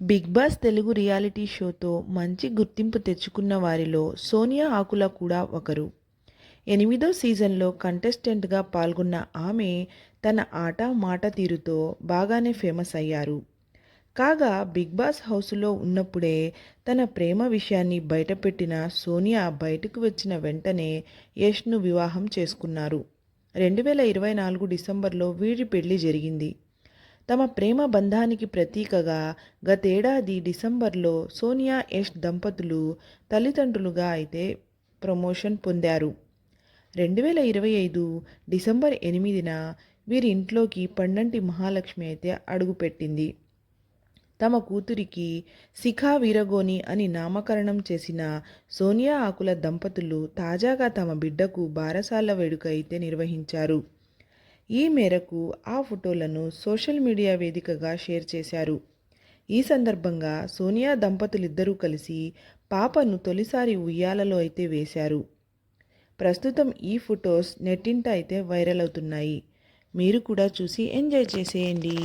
Big boss Telugu reality షోతో మంచి గుర్తింపు తెచ్చుకున్న వారిలో సోనియా ఆకుల కూడా ఒకరు. 8వ సీజన్లో కంటెస్టెంట్గా పాల్గొన్న ఆమె తన ఆట మాట తీరుతో బాగానే ఫేమస్ అయ్యారు. కాగా బిగ్ బాస్ హౌస్లో ఉన్నప్పుడే తన ప్రేమ విషయాన్ని బయటపెట్టిన సోనియా బయటకు వచ్చిన వెంటనే యష్ను వివాహం చేసుకున్నారు. 2024 డిసెంబర్లో వీరి పెళ్లి జరిగింది. తమ ప్రేమ బంధానికి ప్రతీకగా గతేడాది డిసెంబర్లో సోనియా యష్ దంపతులు తల్లిదండ్రులుగా అయితే ప్రమోషన్ పొందారు. 2025 డిసెంబర్ 8న వీరి ఇంట్లోకి పండంటి మహాలక్ష్మి అయితే అడుగుపెట్టింది. తమ కూతురికి శిఖా వీరగోని అని నామకరణం చేసిన సోనియా ఆకుల దంపతులు తాజాగా తమ బిడ్డకు బారసాల వేడుక అయితే నిర్వహించారు. ఈ మేరకు ఆ ఫోటోలను సోషల్ మీడియా వేదికగా షేర్ చేశారు. ఈ సందర్భంగా సోనియా దంపతులిద్దరూ కలిసి పాపను తొలిసారి ఉయ్యాలలో అయితే వేశారు. ప్రస్తుతం ఈ ఫొటోస్ నెట్టింట అయితే వైరల్ అవుతున్నాయి. మీరు కూడా చూసి ఎంజాయ్ చేసేయండి.